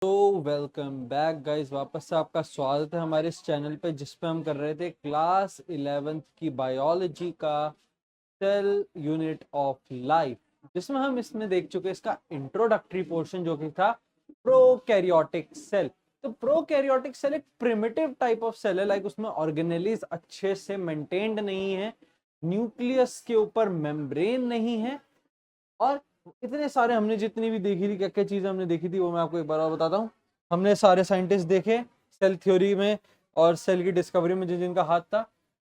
तो welcome back guys, वापस से आपका स्वागत है हमारे इस चैनल पे जिसपे हम कर रहे थे क्लास 11th की बायोलॉजी का सेल यूनिट ऑफ लाइफ, जिसमें हम इसमें देख चुके इसका इंट्रोडक्टरी पोर्शन जो कि था प्रोकैरियोटिक सेल। तो प्रोकैरियोटिक सेल एक प्रिमिटिव टाइप ऑफ सेल है, लाइक उसमें ऑर्गेनेलीज अच्छे से मेंटेन्ड नहीं है, न्यूक्लियस के ऊपर मेम्ब्रेन नहीं है, और इतने सारे हमने जितनी भी देखी थी, क्या क्या चीजें हमने देखी थी वो मैं आपको एक बार और बताता हूँ। हमने सारे साइंटिस्ट देखे सेल थ्योरी में और सेल की डिस्कवरी में जिनका हाथ था।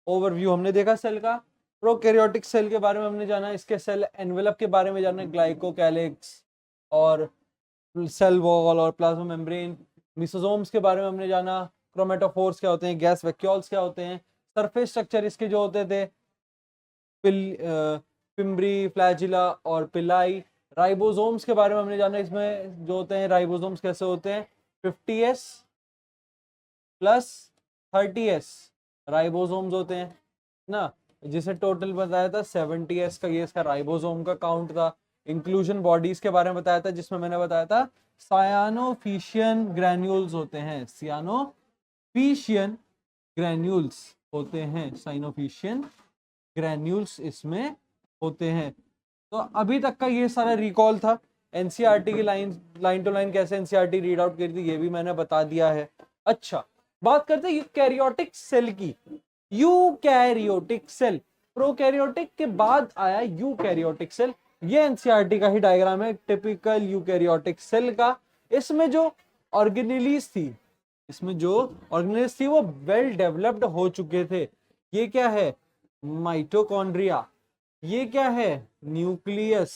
ओवरव्यू हमने देखा सेल का। प्रोकैरियोटिक सेल के बारे में हमने जाना, इसके सेल एनवेलप के बारे में जाना, ग्लाइकोकैलिक्स और सेल वॉल और प्लाज्मा मेम्ब्रेन। मिसोसोम्स के बारे में हमने जाना, क्रोमेटोफोर्स क्या होते हैं, गैस वैक्यूल्स क्या होते हैं, सरफेस स्ट्रक्चर इसके जो होते थे, पिम्ब्री, फ्लैजिला और पिलाई। राइबोसोम्स के बारे में हमने जाना, इसमें जो होते हैं राइबोसोम्स कैसे होते हैं, 50s प्लस 30s राइबोसोम्स होते हैं ना, जिसे टोटल बताया था 70s का ये इसका राइबोसोम का काउंट था। इंक्लूजन बॉडीज के बारे में बताया था, जिसमें मैंने बताया था सायानोफिशियन ग्रैन्यूल्स होते हैं, सायानोफिशियन ग्रैन्यूल्स होते हैं, साइनोफिशियन ग्रैन्यूल्स इसमें होते हैं। तो अभी तक का ये सारा रिकॉल था। एनसीईआरटी की लाइन टू लाइन कैसे एनसीईआरटी रीड आउट करी थी ये भी मैंने बता दिया है। अच्छा, बात करते हैं यूकैरियोटिक सेल की। यूकैरियोटिक सेल, प्रोकैरियोटिक के बाद आया यूकैरियोटिक सेल। ये एनसीईआरटी का ही डायग्राम है टिपिकल यूकैरियोटिक सेल का। इसमें जो ऑर्गेनेलीज थी, इसमें जो ऑर्गेनेलीज थी वो वेल डेवलप्ड हो चुके थे। ये क्या है, माइटोकॉन्ड्रिया। ये क्या है, न्यूक्लियस।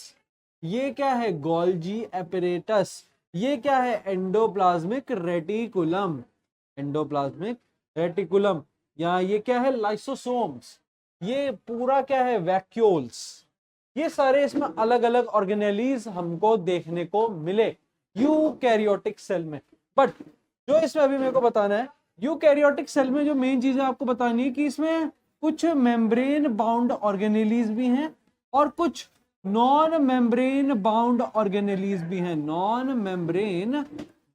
ये क्या है, गोल्जी एपरेटस। ये क्या है, एंडोप्लाज्मिक रेटिकुलम, एंडोप्लाज्मिक रेटिकुलम। यहाँ ये क्या है, लाइसोसोम्स। ये पूरा क्या है, वैक्यूल्स। ये सारे इसमें अलग अलग ऑर्गेनेलीज हमको देखने को मिले यूकैरियोटिक सेल में। बट जो इसमें अभी मेरे को बताना है, यूकैरियोटिक सेल में जो मेन चीज है आपको बतानी है कि इसमें कुछ मेम्ब्रेन बाउंड ऑर्गेनेलीज भी हैं और कुछ नॉन मेम्ब्रेन बाउंड ऑर्गेनेलीज भी हैं। Non membrane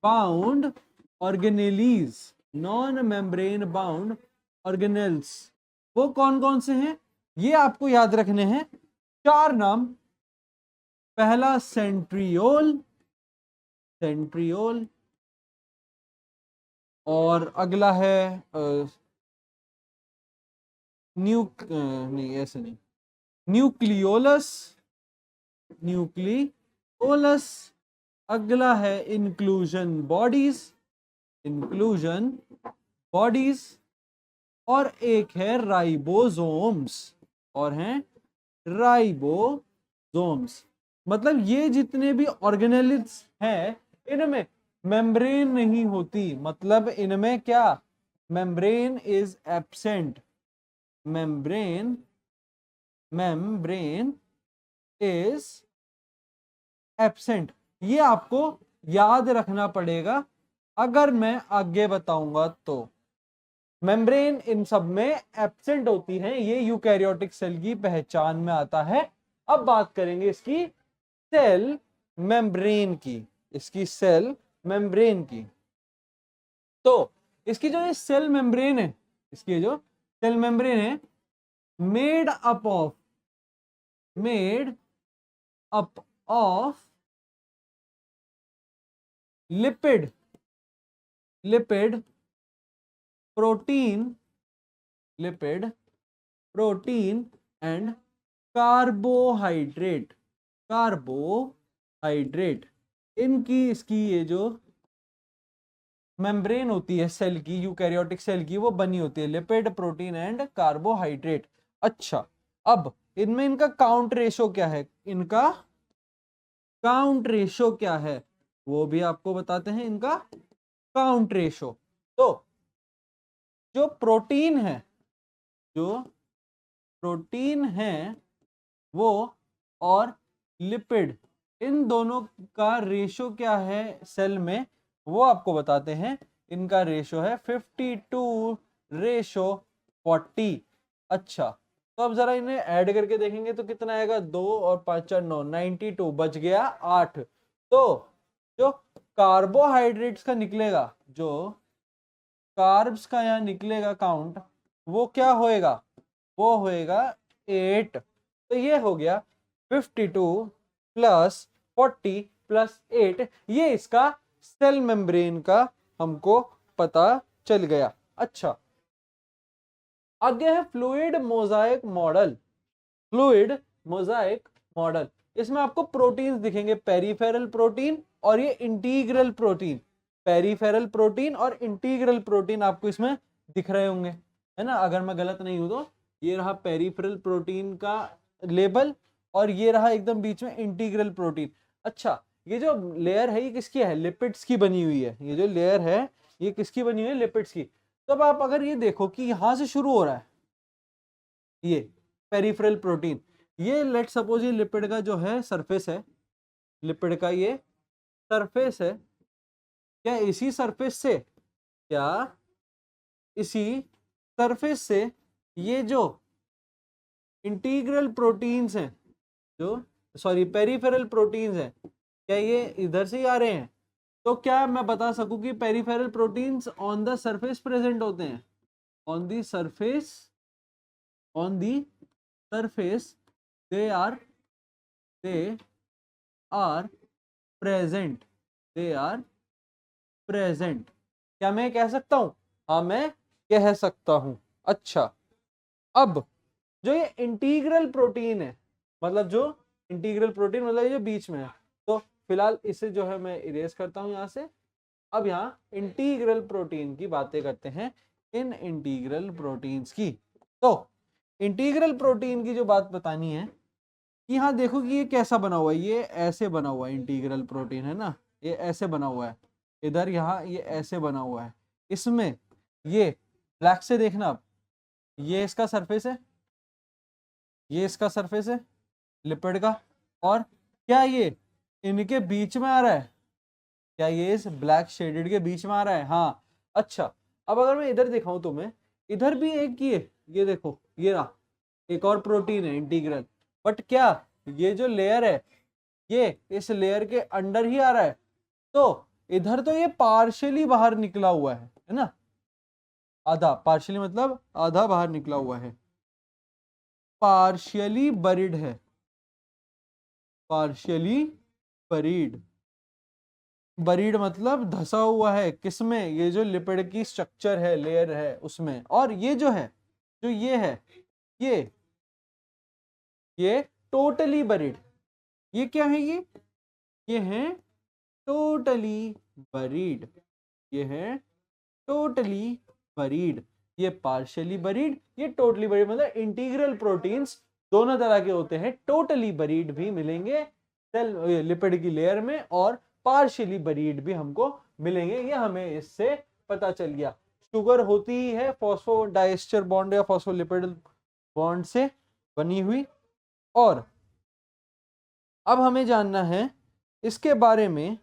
bound organelles, non membrane bound organelles, वो कौन कौन से हैं ये आपको याद रखने हैं। 4 नाम। पहला सेंट्रियोल, सेंट्रियोल, और अगला है नहीं ऐसे नहीं, न्यूक्लियोलस, न्यूक्लियोलस। अगला है इंक्लूजन बॉडीज, इंक्लूजन बॉडीज। और एक है राइबोसोम्स, और हैं राइबोसोम्स। मतलब ये जितने भी ऑर्गेनेल्स हैं इनमें मेम्ब्रेन नहीं होती, मतलब इनमें क्या, membrane is absent, membrane, membrane is absent. ये आपको याद रखना पड़ेगा अगर मैं आगे बताऊंगा तो। मेम्ब्रेन इन सब में एब्सेंट होती है, ये यूकैरियोटिक सेल की पहचान में आता है। अब बात करेंगे इसकी सेल मेम्ब्रेन की, इसकी सेल मेम्ब्रेन की। तो इसकी जो ये सेल मेम्ब्रेन है, इसकी जो सेल मेम्ब्रेन है, made up of, made up of lipid, lipid protein, lipid protein and carbohydrate, carbohydrate. इनकी इसकी ये जो मेम्ब्रेन होती है सेल की, यूकैरियोटिक सेल की, वो बनी होती है लिपिड प्रोटीन एंड कार्बोहाइड्रेट। अच्छा, अब इनमें इनका काउंट रेशो क्या है, इनका काउंट रेशो क्या है वो भी आपको बताते हैं, इनका काउंट रेशो। तो जो प्रोटीन है, जो प्रोटीन है वो और लिपिड, इन दोनों का रेशो क्या है सेल में, वो आपको बताते हैं। इनका रेशो है 52 रेशो 40। अच्छा, तो अब जरा इन्हें ऐड करके देखेंगे तो कितना आएगा, 2 और 5 4 9, 92 बच गया 8। तो जो कार्बोहाइड्रेट्स का निकलेगा, जो कार्ब्स का यहाँ निकलेगा काउंट, वो क्या होएगा, वो होएगा 8। तो ये हो गया 52 प्लस 40 प्लस 8, ये इसका सेल मेम्ब्रेन का हमको पता चल गया। अच्छा, आगे है fluid Mosaic model. Fluid Mosaic model, इसमें आपको प्रोटीन्स दिखेंगे, पेरिफेरल प्रोटीन और ये इंटीग्रल प्रोटीन। पेरिफेरल प्रोटीन और इंटीग्रल प्रोटीन आपको इसमें दिख रहे होंगे, है ना, अगर मैं गलत नहीं हूं तो। ये रहा पेरिफेरल प्रोटीन का लेबल और ये रहा एकदम बीच में इंटीग्रल प्रोटीन। अच्छा, ये जो लेयर है ये किसकी है, लिपिड्स की बनी हुई है। ये जो लेयर है ये किसकी बनी हुई है, लिपिड्स की। तो अब आप अगर ये देखो कि यहां से शुरू हो रहा है ये पेरिफेरल प्रोटीन, ये लेट सपोज ये लिपिड का जो है सरफेस है, लिपिड का ये सरफेस है, क्या इसी सरफेस से, क्या इसी सरफेस से ये जो इंटीग्रल प्रोटीन्स हैं, जो सॉरी पेरिफेरल प्रोटीन्स हैं, क्या ये इधर से ही आ रहे हैं। तो क्या मैं बता सकूं कि peripheral proteins on the surface present होते हैं, on the surface, on the surface they are present, they are present. क्या मैं कह सकता हूं, हाँ मैं कह सकता हूं। अच्छा, अब जो ये इंटीग्रल प्रोटीन है, मतलब जो इंटीग्रल प्रोटीन मतलब ये जो बीच में है, तो फिलहाल इसे जो है मैं इरेज करता हूं यहां से। अब यहाँ इंटीग्रल प्रोटीन की बातें करते हैं, इन इंटीग्रल प्रोटीन्स की। तो इंटीग्रल प्रोटीन की जो बात बतानी है कि हाँ देखो कि ये कैसा बना हुआ है, ये ऐसे बना हुआ है इंटीग्रल प्रोटीन, है ना, ये ऐसे बना हुआ है, इधर यहाँ ये ऐसे बना हुआ है। इसमें ये ब्लैक से देखना आप, ये इसका सरफेस है, ये इसका सरफेस है लिपिड का, और क्या ये इनके बीच में आ रहा है, क्या ये इस ब्लैक शेडेड के बीच में आ रहा है, हाँ। अच्छा, अब अगर मैं इधर दिखाऊं तुम्हें, इधर भी एक ये देखो, ये रहा एक और प्रोटीन है इंटीग्रल, बट क्या ये जो लेयर है ये इस लेयर के अंडर ही आ रहा है। तो इधर तो ये पार्शियली बाहर निकला हुआ है ना, आधा, पार्शियली मतलब आधा बाहर निकला हुआ है, पार्शियली बरीड है, पार्शियली बरीड, बरीड मतलब धसा हुआ है, किसमें, ये जो लिपिड की स्ट्रक्चर है, लेयर है उसमें। और ये जो है, जो ये है, ये ये टोटली बरीड, ये क्या है, ये है टोटली बरीड, ये है टोटली बरीड, ये पार्शियली बरीड, ये टोटली बरीड, मतलब इंटीग्रल प्रोटीन्स दोनों तरह के होते हैं, टोटली बरीड भी मिलेंगे सेल लिपिड की लेयर में और पार्शियली बरीड भी हमको मिलेंगे। ये हमें इससे पता चल गया। शुगर होती ही है फॉस्फोडाइएस्टर बॉन्ड या फॉस्फोलिपिड बॉन्ड से बनी हुई। और अब हमें जानना है इसके बारे में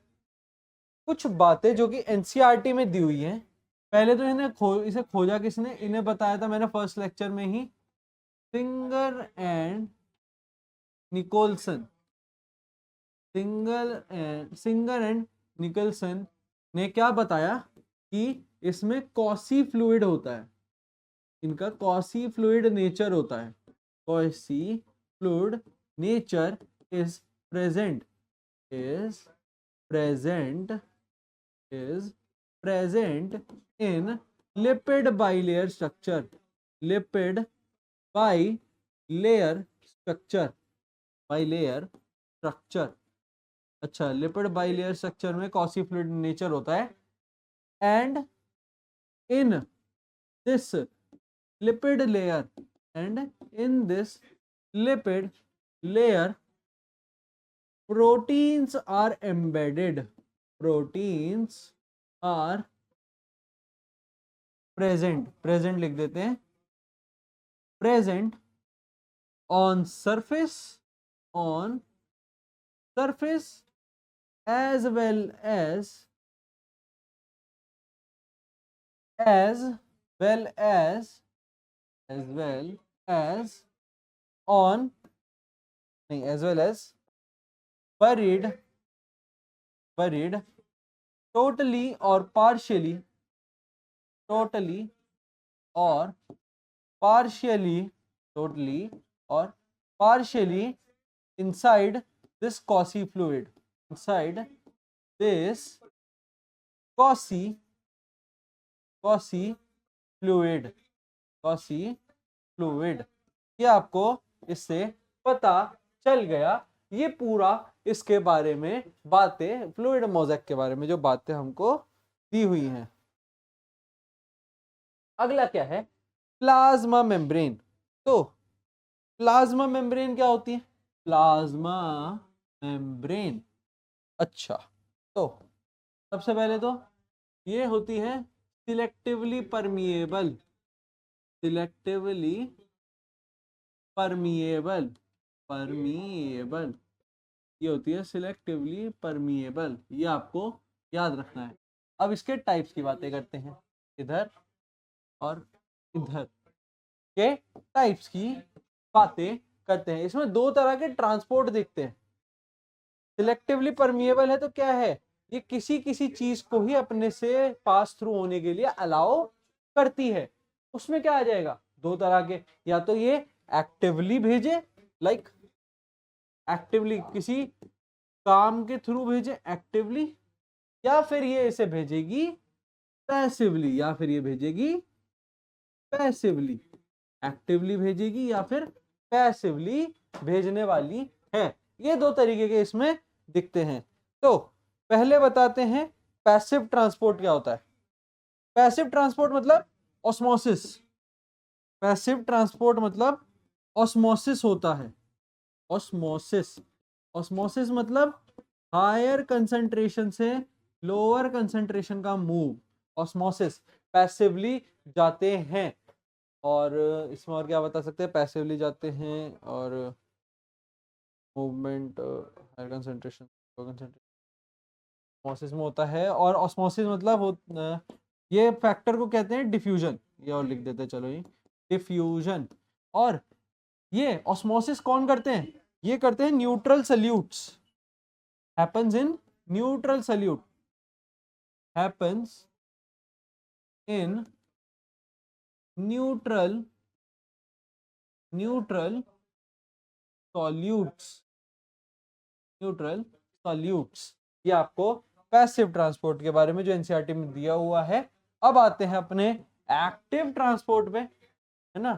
कुछ बातें जो कि एनसीईआरटी में दी हुई हैं। पहले तो इसे खोजा किसने, इन्हें बताया था मैंने फर्स्ट लेक्चर में ही, Singer and Nicolson, Singer and Nicolson ने क्या बताया कि इसमें कॉसी फ्लूइड होता है, इनका कॉसी फ्लूइड नेचर होता है, quasi fluid nature is present, is present, is present in lipid bilayer structure, lipid bilayer structure, bilayer structure। अच्छा, लिपिड बाइलेयर स्ट्रक्चर में कॉसी फ्लूइड नेचर होता है, and in this lipid layer, and in this lipid layer proteins are embedded, proteins are present, present लिख देते हैं, present on surface, on surface as well as well as on, नहीं, as well as buried totally और partially, totally और partially, totally और partially inside this Cauchy fluid, inside this Cauchy fluid, Cauchy fluid। ये आपको इससे पता चल गया। ये पूरा इसके बारे में बातें, फ्लूइड मोज़ेक के बारे में जो बातें हमको दी हुई हैं। अगला क्या है? Plasma membrane. तो प्लाज्मा मेम्ब्रेन क्या होती है? प्लाज्मा मेम्ब्रेन, अच्छा, तो सबसे पहले तो ये होती है selectively permeable, selectively permeable, permeable, ये होती है सिलेक्टिवली परमिएबल। ये आपको याद रखना है। अब इसके टाइप्स की बातें करते हैं, इधर और इधर के टाइप्स की बातें करते हैं। इसमें दो तरह के ट्रांसपोर्ट देखते हैं। सिलेक्टिवली परमिएबल है तो क्या है? ये किसी किसी चीज को ही अपने से पास थ्रू होने के लिए अलाउ करती है। उसमें क्या आ जाएगा? दो तरह के, या तो ये एक्टिवली भेजे, लाइक एक्टिवली किसी काम के थ्रू भेजे एक्टिवली, या फिर ये इसे भेजेगी पैसिवली, या फिर ये भेजेगी पैसिवली, एक्टिवली भेजेगी या फिर पैसिवली भेजने वाली है। ये दो तरीके के इसमें दिखते हैं। तो पहले बताते हैं पैसिव ट्रांसपोर्ट क्या होता है। पैसिव ट्रांसपोर्ट मतलब ऑस्मोसिस, पैसिव ट्रांसपोर्ट मतलब ऑस्मोसिस होता है। ऑस्मोसिस, ऑस्मोसिस मतलब हायर कंसंट्रेशन से लोअर कंसंट्रेशन का मूव, ऑस्मोसिस। पैसिवली जाते हैं, और इसमें और क्या बता सकते हैं? पैसिवली जाते हैं और movement higher concentration, lower concentration osmosis में होता है। और ऑस्मोसिस मतलब ये फैक्टर को कहते हैं डिफ्यूजन, ये और लिख देते हैं, चलो ये डिफ्यूजन। और ये ऑस्मोसिस कौन करते हैं? ये करते हैं neutral solutes, happens in neutral solute, happens in neutral solutes, neutral solutes. ये आपको पैसिव ट्रांसपोर्ट के बारे में जो एनसीईआरटी में दिया हुआ है। अब आते हैं अपने एक्टिव ट्रांसपोर्ट में, है ना।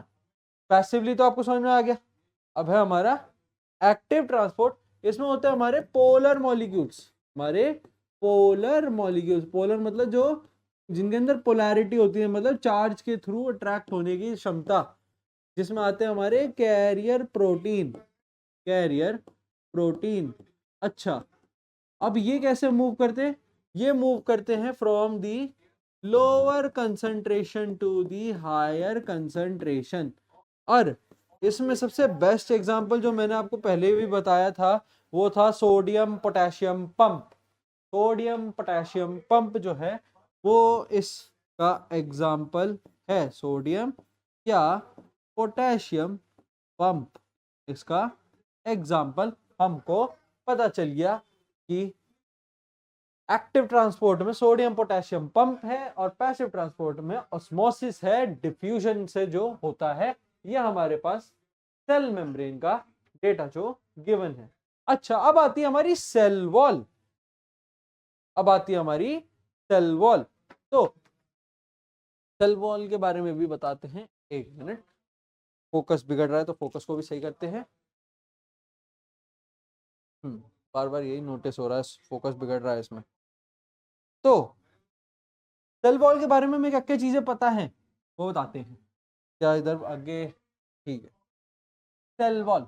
पैसिवली तो आपको समझ में आ गया। अब है हमारा एक्टिव ट्रांसपोर्ट। इसमें होते हैं हमारे पोलर मॉलिक्यूल्स, हमारे पोलर मॉलिक्यूल्स। पोलर मतलब जो जिनके अंदर पोलैरिटी होती है, मतलब चार्ज के थ्रू अट्रैक्ट होने की क्षमता, जिसमें आते हैं हमारे कैरियर प्रोटीन, कैरियर प्रोटीन। अच्छा, अब ये कैसे मूव करते हैं? ये मूव करते हैं from the lower concentration to the higher concentration. और इसमें सबसे बेस्ट एग्जांपल जो मैंने आपको पहले भी बताया था वो था sodium potassium pump. Sodium potassium pump जो है वो इसका एग्जांपल है, सोडियम या पोटेशियम पंप, इसका एग्जांपल। हमको पता चल गया कि एक्टिव ट्रांसपोर्ट में सोडियम पोटेशियम पंप है और पैसिव ट्रांसपोर्ट में ऑस्मोसिस है, डिफ्यूजन से जो होता है। ये हमारे पास सेल मेम्ब्रेन का डेटा जो गिवन है। अच्छा, अब आती है हमारी सेल वॉल, अब आती है हमारी सेल वॉल। तो सेल वॉल के बारे में भी बताते हैं, एक मिनट, फोकस बिगड़ रहा है तो फोकस को भी सही करते हैं। बार बार यही नोटिस हो रहा है, फोकस बिगड़ रहा है इसमें। तो सेल वॉल के बारे में हमें क्या क्या चीजें पता है वो बताते हैं। क्या इधर आगे? ठीक है, सेल वॉल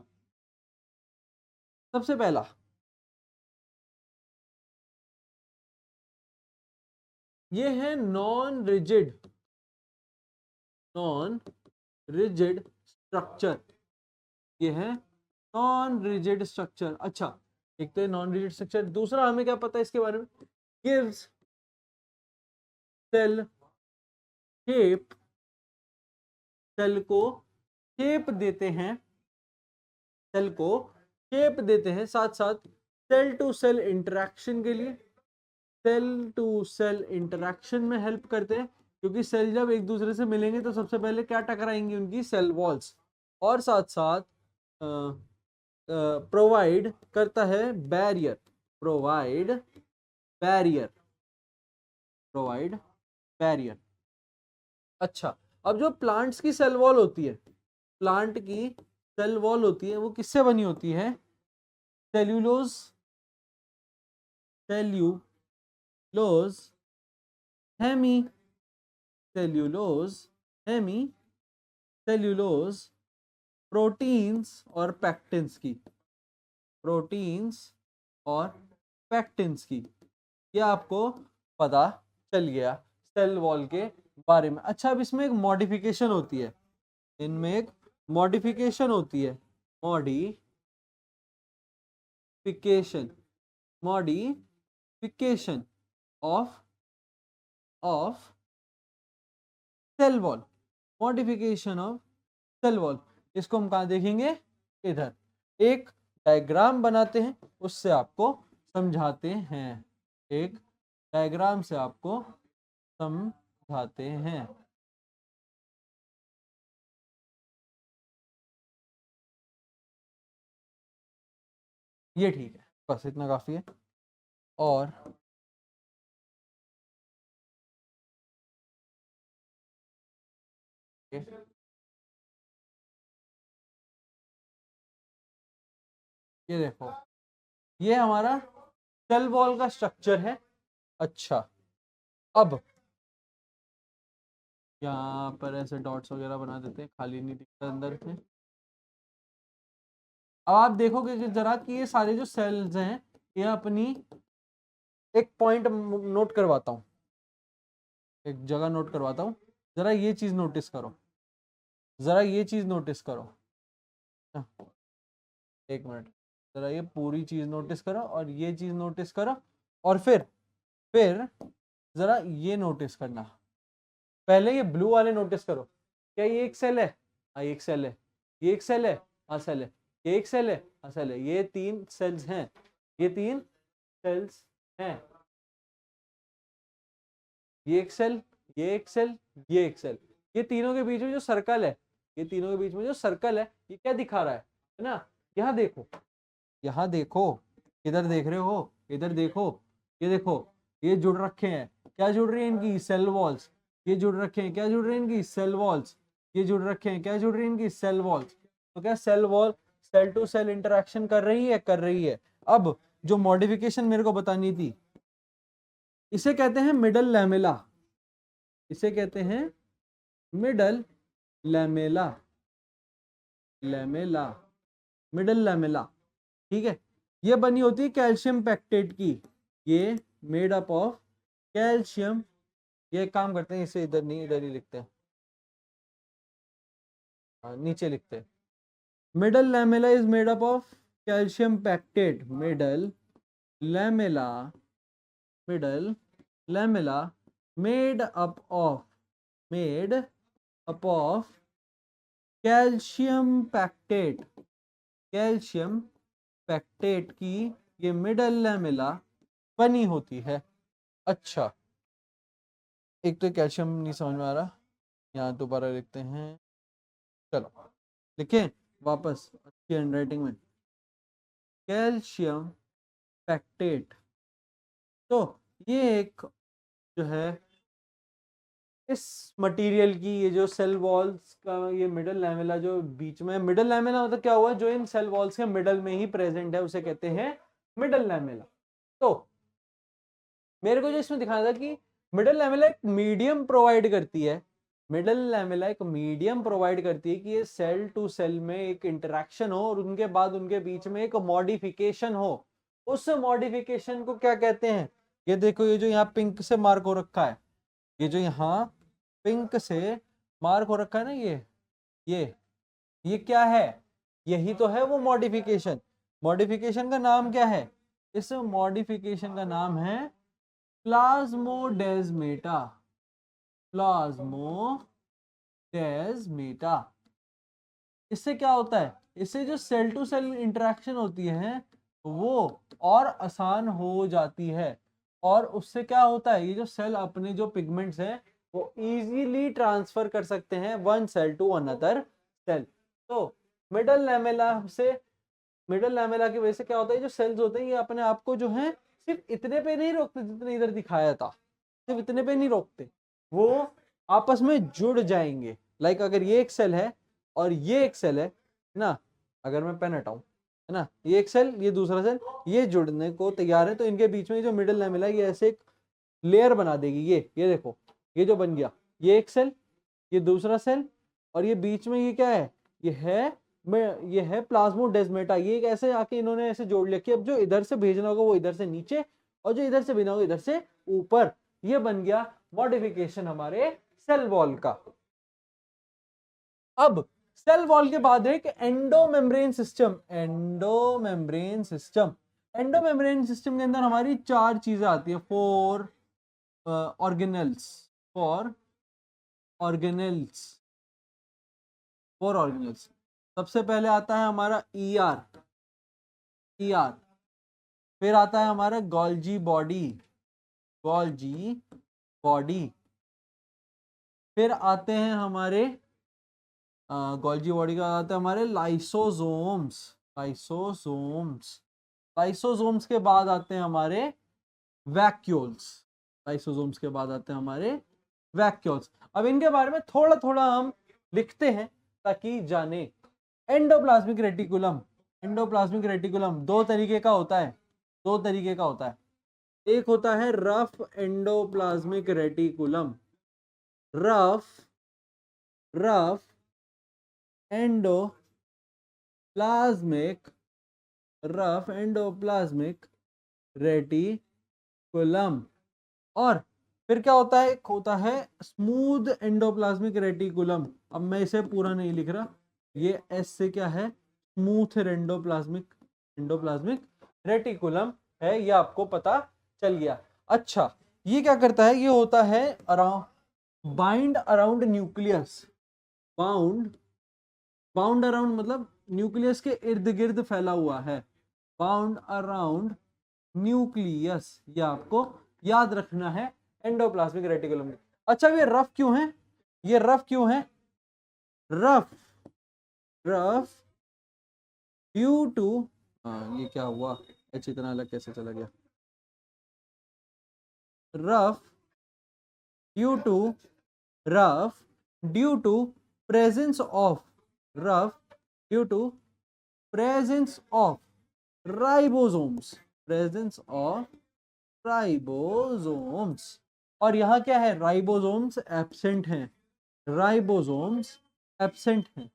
सबसे पहला, ये है non rigid, non rigid structure. ये है नॉन रिजिड स्ट्रक्चर। अच्छा, एक तो नॉन रिजिड स्ट्रक्चर। दूसरा हमें क्या पता है इसके बारे में? गिव्स सेल शेप, सेल को शेप देते हैं, सेल को शेप देते हैं, साथ साथ सेल टू सेल इंटरेक्शन के लिए, सेल टू सेल इंटरेक्शन में हेल्प करते हैं, क्योंकि सेल जब एक दूसरे से मिलेंगे तो सबसे पहले क्या टकराएंगी, उनकी सेल वॉल्स। और साथ साथ प्रोवाइड करता है barrier, provide barrier, provide barrier. अच्छा, अब जो प्लांट्स की सेल वॉल होती है, प्लांट की सेल वॉल होती है, वो किससे बनी होती है? Cellulose, cellulose hemi, cellulose hemi, cellulose proteins और पैक्टिन्स की, प्रोटीन्स और पैक्टिन्स की। ये आपको पता चल गया सेल वॉल के बारे में। अच्छा, अब इसमें एक मॉडिफिकेशन होती है, इनमें एक मॉडिफिकेशन होती है, modification, modification of cell wall, modification of cell wall. इसको हम कहाँ देखेंगे? इधर एक डायग्राम बनाते हैं, उससे आपको समझाते हैं, एक डायग्राम से आपको समझाते हैं। ये ठीक है, बस इतना काफी है। और ये देखो, ये हमारा सेल वॉल का स्ट्रक्चर है। अच्छा, अब यहाँ पर ऐसे डॉट्स वगैरह बना देते हैं, खाली नहीं दिखता अंदर से। अब आप देखोगे कि जरा कि ये सारे जो सेल्स हैं, ये अपनी एक पॉइंट नोट करवाता हूँ, एक जगह नोट करवाता हूँ, जरा ये चीज नोटिस करो, जरा ये चीज नोटिस करो। एक मिनट, जरा ये पूरी चीज नोटिस करो और ये चीज नोटिस करो, और फिर जरा ये नोटिस करना। पहले ये ब्लू वाले नोटिस करो, क्या ये एक सेल है? हाँ, एक सेल है। ये एक सेल है? हाँ, सेल है। ये एक सेल है? हाँ, सेल है। ये तीन सेल्स हैं, ये तीन सेल्स हैं। ये एक सेल, ये एक सेल, ये एक सेल। ये तीनों के बीच में जो सर्कल है, ये तीनों के बीच में जो सर्कल है, ये क्या दिखा रहा है ना? यहाँ देखो, यहाँ देखो, किधर देख रहे हो? इधर देखो, ये देखो, ये जुड़ रखे हैं, क्या जुड़ रही है इनकी? Cell walls. ये जुड़ रखे हैं, क्या जुड़ रही है इनकी? Cell walls. ये जुड़ रखे हैं, क्या जुड़ रही है इनकी? Cell walls. तो क्या cell wall cell to cell interaction कर रही है? कर रही है। अब जो मॉडिफिकेशन मेरे को बतानी थी, इसे कहते हैं मिडल लैमेला, इसे कहते हैं middle lamella, lamella, middle lamella. ठीक है, ये बनी होती है कैल्शियम पैक्टेट की, ये मेड अप ऑफ कैल्शियम। ये काम करते हैं, इसे इधर नहीं, इधर ही लिखते हैं, हाँ, नीचे लिखते हैं। Middle lamella is made up of calcium pectate, middle lamella, middle lamella made up of, made up of calcium pectate, calcium pectate की ये मिडल लैमेला बनी होती है। अच्छा, एक तो कैल्शियम नहीं समझ में आ रहा, यहाँ दोबारा लिखते हैं, चलो लिखें वापस अच्छी हैंडराइटिंग में, कैल्शियम पैक्टेट। तो ये एक जो है इस मटेरियल की, ये जो सेल वॉल्स का ये मिडल लैमेला जो बीच में, मिडल लैमेला मतलब क्या हुआ? जो इन सेल वॉल्स के मिडल में ही प्रेजेंट है, उसे कहते हैं मिडल लैमेला। तो मेरे को जो इसमें दिखाना था कि मिडल लैमेला एक मीडियम प्रोवाइड करती है, मिडल लैमेला एक मीडियम प्रोवाइड करती है कि ये सेल टू सेल में एक इंटरेक्शन हो और उनके बाद उनके बीच में एक मॉडिफिकेशन हो। उस मॉडिफिकेशन को क्या कहते हैं? ये देखो, ये जो यहाँ पिंक से मार्क हो रखा है, ये जो यहाँ पिंक से मार्क हो रखा है ना, ये क्या है? यही तो है वो मॉडिफिकेशन। मॉडिफिकेशन का नाम क्या है? इस मॉडिफिकेशन का नाम है प्लाज्मोडेस्मेटा, प्लाज्मोडेस्मेटा। इससे क्या होता है? इससे जो सेल टू सेल इंटरेक्शन होती है वो और आसान हो जाती है, और उससे क्या होता है, ये जो सेल अपने जो पिगमेंट्स हैं वो इजीली ट्रांसफर कर सकते हैं one cell to another cell. तो मिडल लैमेला से, मिडल लैमेला की वजह से क्या होता है, जो सेल्स होते हैं ये अपने आप को जो है सिर्फ इतने पे नहीं रोकते जितने इधर दिखाया था, सिर्फ इतने पे नहीं रोकते, वो आपस में जुड़ जाएंगे। लाइक अगर ये एक सेल है और ये एक सेल है ना, अगर मैं पेन हटाऊं है ना, ये एक सेल ये दूसरा सेल, ये जुड़ने को तैयार है, तो इनके बीच में जो मिडिल लैमेला है ये ऐसे एक लेयर बना देगी। ये देखो, ये जो बन गया, ये एक सेल, ये दूसरा सेल, और ये बीच में ये क्या है, ये है प्लाज्मोडेस्माटा। ये एक ऐसे आके इन्होंने ऐसे जोड़ लिया कि अब जो इधर से भेजना होगा वो इधर से नीचे, और जो इधर से भेजना होगा इधर से ऊपर। ये बन गया मॉडिफिकेशन हमारे सेल वॉल का। अब सेल वॉल के बाद एक endomembrane system. Endomembrane system, endomembrane system के अंदर हमारी चार चीजें आती है, four organelles, for organelles, four organelles. सबसे पहले आता है हमारा ईआर, ईआर, फिर आता है हमारा गोल्जी बॉडी, गोल्जी बॉडी, फिर आते हैं हमारे गोल्जी बॉडी का आता है हमारे लाइसोसोम्स, लाइसोसोम्स, लाइसोसोम्स के बाद आते हैं हमारे वैक्यूल्स, लाइसोसोम्स के बाद आते हैं हमारे वैक्यूल्स। अब इनके बारे में थोड़ा थोड़ा हम लिखते हैं ताकि जाने। एंडोप्लाज्मिक रेटिकुलम, एंडोप्लाज्मिक रेटिकुलम दो तरीके का होता है, दो तरीके का होता है। एक होता है rough endoplasmic reticulum, rough, rough endoplasmic, rough endoplasmic reticulum. और फिर क्या होता है, एक होता है स्मूथ एंडोप्लाज्मिक रेटिकुलम। अब मैं इसे पूरा नहीं लिख रहा, ये एस से क्या है, स्मूथ एंडोप्लाज्मिक, एंडोप्लाज्मिक रेटिकुलम है, ये आपको पता चल गया। अच्छा, ये क्या करता है, ये होता है around, bind around nucleus, bound, bound around मतलब न्यूक्लियस के इर्द गिर्द फैला हुआ है, बाउंड अराउंड न्यूक्लियस, ये आपको याद रखना है एंडोप्लाज्मिक रेटिकुलम में। अच्छा, ये रफ क्यों है, ये रफ क्यों है, रफ, रफ ड्यू टू, ये क्या हुआ, एच इतना अलग कैसे चला गया, rough due to, rough due to presence of, rough due to presence of ribosomes, presence of ribosomes. और यहाँ क्या है, राइबोसोम्स एब्सेंट हैं, राइबोसोम्स एब्सेंट हैं,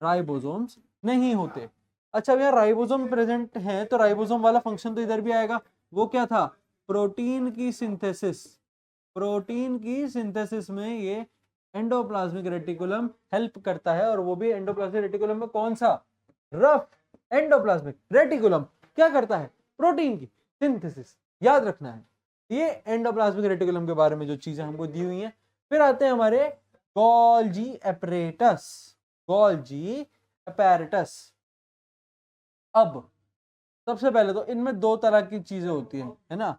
राइबोसोम्स नहीं होते। अच्छा भैया, राइबोसोम प्रेजेंट हैं तो राइबोसोम वाला फंक्शन तो इधर भी आएगा, वो क्या था, प्रोटीन की सिंथेसिस, प्रोटीन की सिंथेसिस में ये एंडोप्लाज्मिक रेटिकुलम हेल्प करता है। और वो भी एंडोप्लाज्मिक रेटिकुलम में कौन सा, रफ एंडोप्लाज्मिक रेटिकुलम क्या करता है, प्रोटीन की सिंथेसिस, याद रखना है। ये एंडोप्लाज्मिक रेटिकुलम के बारे में जो चीजें हमको दी हुई हैं। फिर आते हैं हमारे गोल्जी एपरेटस, गोल्जी एपैरेटस। अब सबसे पहले तो इनमें दो तरह की चीजें होती हैं, है ना।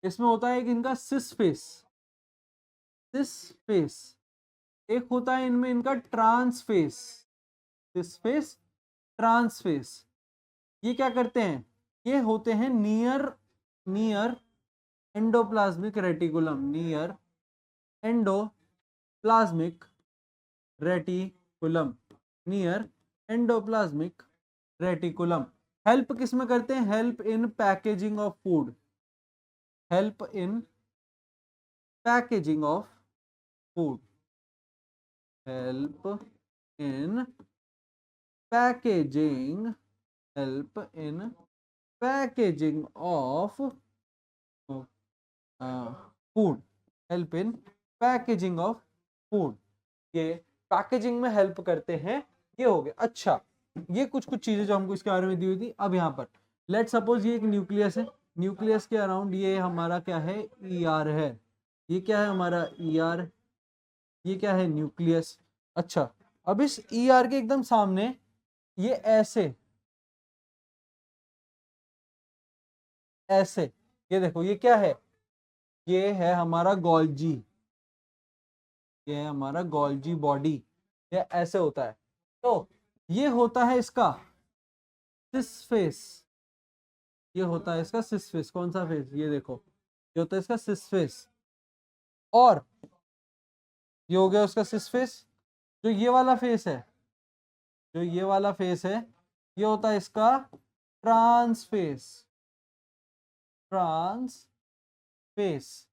इसमें होता है एक इनका सिस फेस, सिस फेस, एक होता है इनमें इनका trans face, cis face, trans face. ये क्या करते हैं, ये होते हैं near, near endoplasmic reticulum, near endoplasmic reticulum, near endoplasmic reticulum. Help किस में करते हैं, help in packaging of food, help in packaging of food, help in packaging, help in packaging of food, help in packaging of food, ये packaging में help करते हैं। ये हो गया। अच्छा, ये कुछ कुछ चीजें जो हमको इसके बारे में दी हुई थी। अब यहाँ पर लेट सपोज ये एक न्यूक्लियस है, न्यूक्लियस के अराउंड ये हमारा क्या है, ईआर है, ये क्या है हमारा ईआर, ये क्या है न्यूक्लियस। अच्छा, अब इस ईआर के एकदम सामने ये ऐसे, ऐसे, ये देखो ये क्या है, ये है हमारा गोल्जी, ये है हमारा गोल्जी बॉडी, ये ऐसे होता है। तो ये होता है इसका सिस फेस, ये होता है इसका सिस फेस। कौन सा फेस? ये देखो, ये होता है इसका सिस फेस। और ये हो गया उसका सिस फेस। जो ये वाला फेस है, जो ये वाला फेस है, ये होता है इसका ट्रांस फेस, ट्रांस फेस।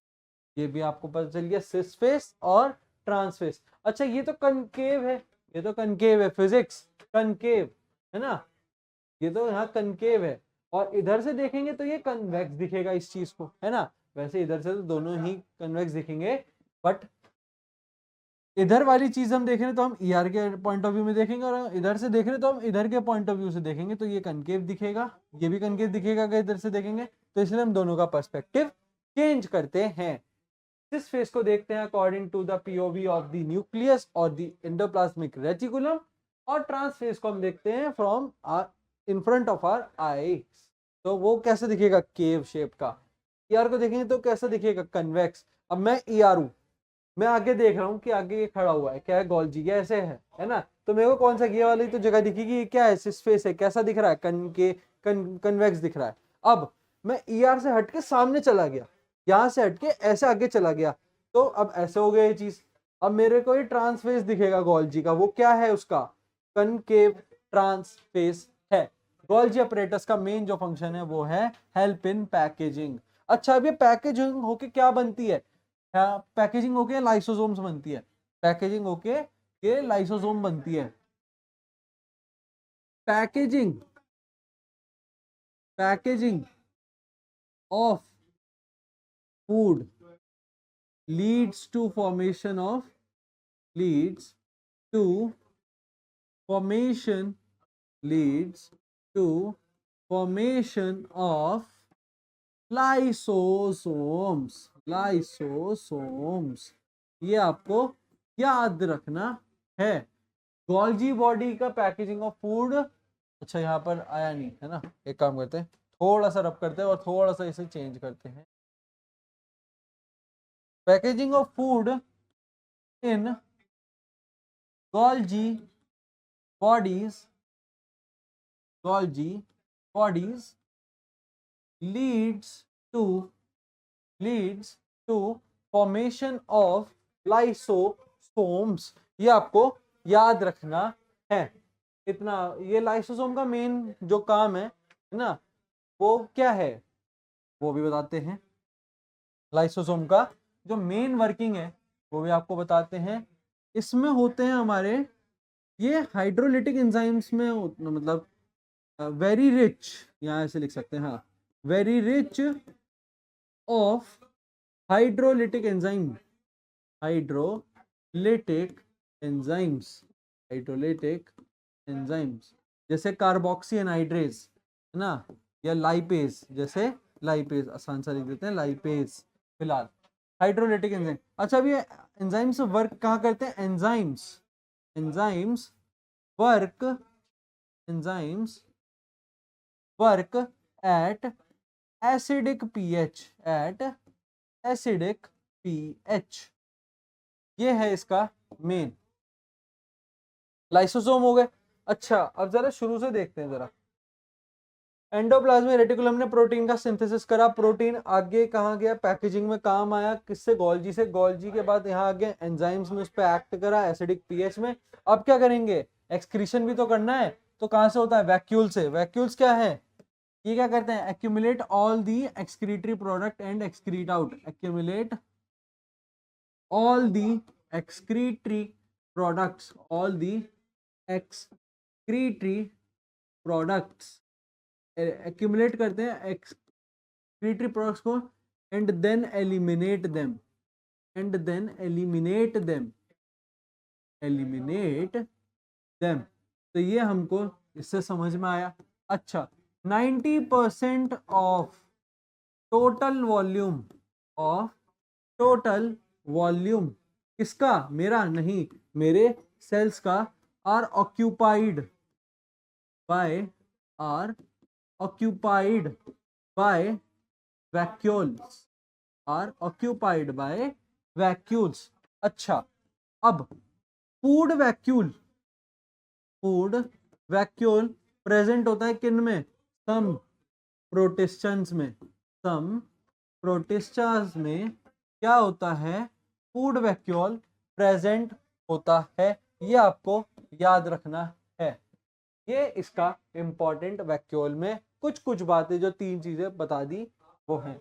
ये भी आपको पता चल गया, सिस फेस और ट्रांस फेस। अच्छा, ये तो कनकेव है, ये तो कनकेव है, फिजिक्स कनकेव है ना, ये तो यहाँ कनकेव है। और इधर से देखेंगे तो ये कन्वेक्स दिखेगा इस चीज को, है ना। वैसे इधर से तो दोनों ही कन्वेक्स दिखेंगे, बट इधर वाली चीज हम देख रहे हैं तो हम ईआर के पॉइंट ऑफ व्यू में देखेंगे, और इधर से देख रहे हैं तो हम इधर के पॉइंट ऑफ व्यू से देखेंगे। तो ये कनकेव दिखेगा, ये भी कनकेव दिखेगा अगर इधर से देखेंगे। तो इसलिए हम दोनों का पर्सपेक्टिव चेंज करते हैं। इस फेस को देखते हैं according to the POV of the nucleus और द एंडोप्लाज्मिक रेटिकुलम, और ट्रांस फेस को हम देखते हैं from in front of our eyes. तो वो कैसे दिखेगा? केव शेप का। ईआर को देखेंगे तो कैसा दिखेगा? कन्वेक्स। अब मैं ईआर हूं, मैं आगे देख रहा हूँ कि आगे ये खड़ा हुआ है, क्या है? गोल्जी, क्या ऐसे है ना। तो मेरे को कौन सा ये वाली तो जगह दिखेगी, ये क्या है? सिस फेस है, कैसा दिख रहा है? कन्वेक्स दिख रहा है। अब मैं ईआर से हटके सामने चला गया, यहां से हटके ऐसे आगे चला गया, तो अब ऐसे हो गया ये चीज। अब मेरे को ये ट्रांस फेस दिखेगा गोल्जी का, वो क्या है? उसका कनकेव ट्रांस फेस है। गोल्जी अपरेटस का मेन जो फंक्शन है वो है हेल्प इन पैकेजिंग। अच्छा, अब ये पैकेजिंग होके क्या बनती है? पैकेजिंग होके लाइसोसोम्स बनती है, पैकेजिंग होके ये लाइसोसोम बनती है। Packaging, packaging of food leads to formation of, leads to formation, leads to formation of lysosomes, lysosomes। ये आपको याद रखना है। गोल्जी बॉडी का पैकेजिंग ऑफ फूड। अच्छा, यहाँ पर आया नहीं है ना, एक काम करते हैं, थोड़ा सा रब करते हैं और थोड़ा सा इसे चेंज करते हैं। Packaging of food in Golgi bodies, Golgi bodies leads to leads to formation of lysosomes। ये आपको याद रखना है इतना। ये लाइसोसोम का मेन जो काम है ना, वो क्या है वो भी बताते हैं। लाइसोसोम का जो मेन वर्किंग है वो भी आपको बताते हैं। इसमें होते हैं हमारे ये हाइड्रोलिटिक एंजाइम्स में मतलब वेरी रिच, यहाँ ऐसे लिख सकते हैं, हाँ, very rich of hydrolytic enzyme, hydrolytic enzymes, hydrolytic enzymes जैसे कार्बोक्सी एनहाइड्रेज है ना, या लाइपेज, जैसे लाइपेज आसान सा लिख देते हैं लाइपेज फिलहाल, हाइड्रोलिटिक एंजाइम। अच्छा, अब ये एंजाइम्स वर्क कहाँ करते हैं? Enzymes, enzymes work, enzymes work at acidic pH, at acidic pH। ये है इसका मेन। लाइसोसोम हो गए। अच्छा, अब जरा शुरू से देखते हैं जरा। एंडोप्लाज्मिक रेटिकुलम ने प्रोटीन का सिंथेसिस करा, प्रोटीन आगे कहाँ गया? पैकेजिंग में काम आया, किससे? गोल्जी से। गोल्जी के बाद यहाँ आगे एंजाइम्स में उस पर एक्ट करा एसिडिक पीएच में। अब क्या करेंगे? एक्सक्रीशन भी तो करना है, तो कहाँ से होता है? वैक्यूल से। वैक्यूल्स क्या है? ये क्या करते हैं? Accumulate all the excretory product and excrete out, accumulate all the excretory products, all the excretory products, accumulate करते हैं एक्सक्रीटरी प्रोडक्ट्स को, and then eliminate them, and then eliminate them, eliminate them. तो ये हमको इससे समझ में आया। अच्छा, 90% of total volume, of total volume किसका? मेरा नहीं, मेरे सेल्स का, are occupied by, are occupied by vacuoles, are occupied by vacuoles. अच्छा, अब फूड वैक्यूल प्रेजेंट होता है किन में? सम प्रोटिस्टन्स में। सम प्रोटिस्टास में क्या होता है? फूड वैक्यूल प्रेजेंट होता है। ये आपको याद रखना है। ये इसका इंपॉर्टेंट वैक्यूल में कुछ कुछ बातें जो 3 चीजें बता दी वो हैं।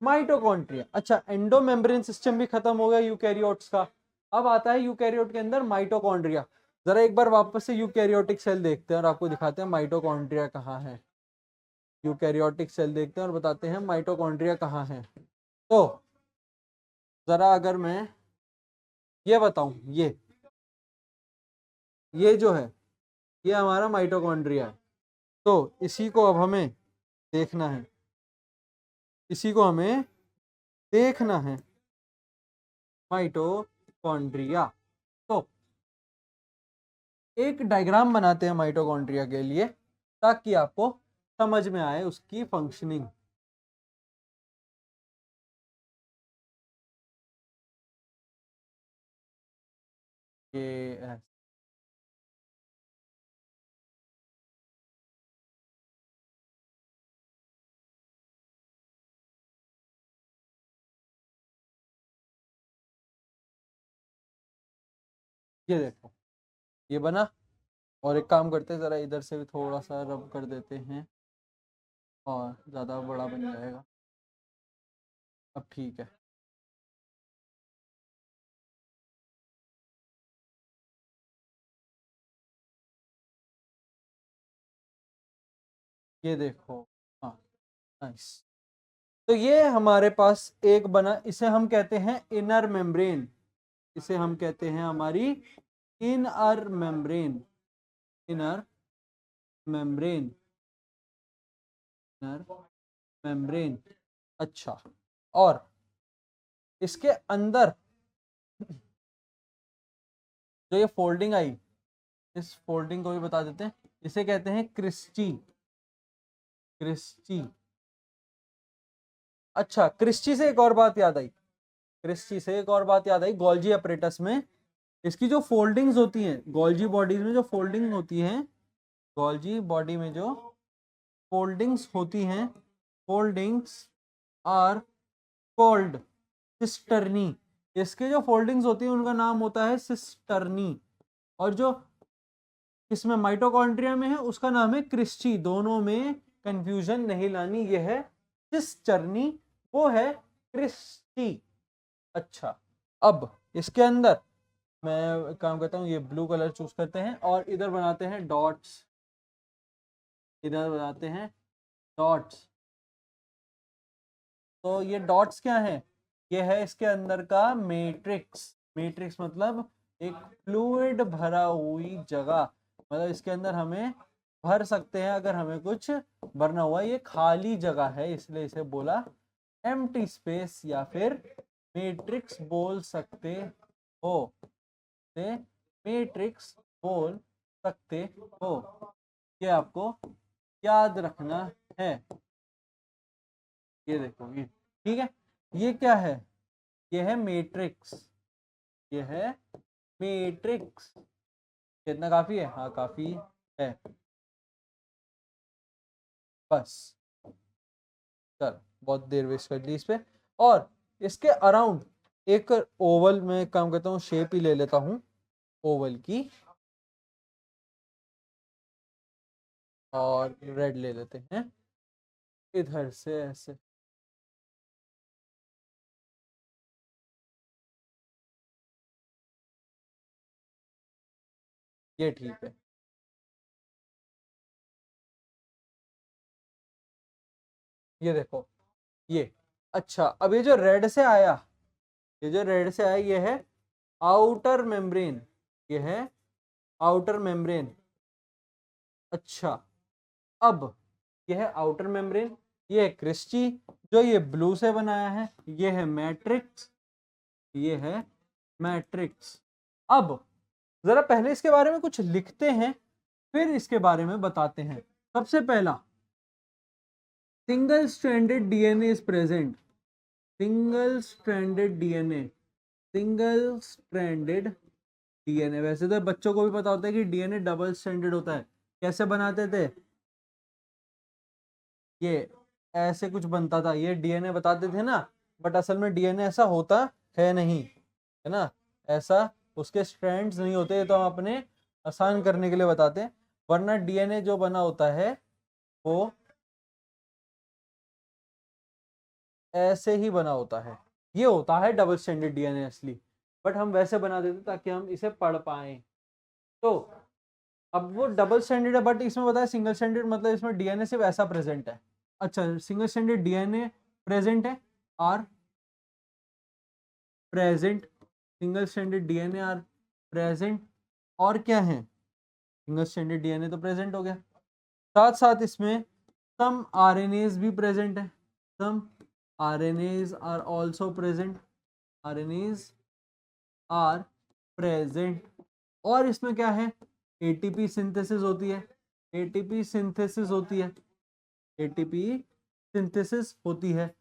माइटोकॉन्ड्रिया। अच्छा, एंडोमेम्ब्रेन सिस्टम भी खत्म हो गया यूकैरियोट्स का। अब आता है यूकैरियोट के अंदर माइटोकॉन्ड्रिया। जरा एक बार वापस से यूकैरियोटिक सेल देखते हैं और आपको दिखाते हैं माइटोकॉन्ड्रिया कहाँ है। यूकैरियोटिक सेल देखते हैं और बताते हैं माइटोकॉन्ड्रिया कहाँ है। तो जरा अगर मैं ये बताऊं, ये जो है ये हमारा माइटोकॉन्ड्रिया है। तो इसी को अब हमें देखना है, इसी को हमें देखना है, माइटोकॉन्ड्रिया। तो एक डायग्राम बनाते हैं माइटोकॉन्ड्रिया के लिए ताकि आपको समझ में आए उसकी फंक्शनिंग। ये ये देखो, ये बना। और एक काम करते हैं, जरा इधर से भी थोड़ा सा रब कर देते हैं और ज़्यादा बड़ा बन जाएगा। अब ठीक है। ये देखो, हाँ, नाइस। तो ये हमारे पास एक बना, इसे हम कहते हैं इनर मेम्ब्रेन। इसे हम कहते हैं हमारी inner membrane. Inner membrane, inner membrane. अच्छा, और इसके अंदर जो ये फोल्डिंग आई, इस फोल्डिंग को भी बता देते हैं। इसे कहते हैं क्रिस्टी। क्रिस्टी। अच्छा, क्रिस्टी से एक और बात याद आई। क्रिस्टी से एक और बात याद आई। गोल्जी अपरेटस में इसकी जो फोल्डिंग्स होती हैं, गोल्जी बॉडीज में जो फोल्डिंग होती हैं, गोल्जी बॉडी में जो फोल्डिंग्स होती हैं, फोल्डिंग्स आर कॉल्ड सिस्टर्नी। इसके जो फोल्डिंग्स होती हैं उनका नाम होता है सिस्टर्नी। और जो इसमें माइटोकॉन्ड्रिया में है उसका नाम है क्रिस्टी। दोनों में कंफ्यूजन नहीं लानी। ये है सिस्टर्नी, वो है क्रिस्टी। अच्छा, अब इसके अंदर मैं काम करता हूँ, ये ब्लू कलर चूज करते हैं और इधर बनाते हैं डॉट्स। इधर बनाते हैं डॉट्स। तो ये डॉट्स क्या है? ये है इसके अंदर का मैट्रिक्स। मैट्रिक्स मतलब एक फ्लूइड भरा हुई जगह। मतलब इसके अंदर हमें भर सकते हैं अगर हमें कुछ भरना हुआ। ये खाली जगह है इसलिए इसे बोला एम्प्टी स्पेस या फिर मैट्रिक्स बोल सकते हो। से मैट्रिक्स बोल सकते हो। ये आपको याद रखना है। ये देखो, ये ठीक है। ये क्या है? ये है मैट्रिक्स। ये है मैट्रिक्स। कितना काफी है? हाँ, काफी है। बस, चल, बहुत देर वेस्ट कर ली इस पे। और इसके अराउंड एक ओवल में काम करता हूँ, शेप ही ले लेता हूँ ओवल की। और रेड ले लेते हैं इधर से ऐसे। ये ठीक है। ये देखो, ये। अच्छा, अब ये जो रेड से आया, ये जो रेड से आया ये है आउटर मेम्ब्रेन। ये है आउटर मेम्ब्रेन। अच्छा, अब ये है आउटर मेम्ब्रेन, ये है क्रिस्टी। जो ये ब्लू से बनाया है ये है मैट्रिक्स। ये है मैट्रिक्स। अब जरा पहले इसके बारे में कुछ लिखते हैं, फिर इसके बारे में बताते हैं। सबसे पहला, single stranded DNA is present. Single stranded DNA, single stranded DNA. वैसे तो बच्चों को भी पता होता है कि डीएनए डबल स्ट्रैंडेड होता है। कैसे बनाते थे? ये ऐसे कुछ बनता था, ये डीएनए बताते थे ना, बट असल में डीएनए ऐसा होता है नहीं, है ना, ऐसा उसके स्ट्रैंड्स नहीं होते। ये तो हम अपने आसान करने के लिए बताते हैं, वरना डीएनए जो बना होता है वो ऐसे ही बना होता है। ये होता है डबल स्टैंडर्ड डीएनए असली, बट हम वैसे बना देते ताकि हम इसे पढ़ पाए। तो अब वो डबल स्टैंडर्ड है, बट इसमें बताया सिंगल स्टैंडर्ड, मतलब इसमें डीएनए सिर्फ ऐसा प्रेजेंट है। अच्छा, सिंगल स्टैंडर्ड डीएनए प्रेजेंट है, are present, single standard DNA are present. और क्या है? सिंगल स्टैंडर्ड डीएनए तो प्रेजेंट हो गया, साथ साथ इसमें सम आरएनएज भी प्रेजेंट है, some RNAs are also present, RNAs are present. और इसमें क्या है? एटीपी सिंथेसिस होती है, एटीपी सिंथेसिस होती है, एटीपी सिंथेसिस होती है।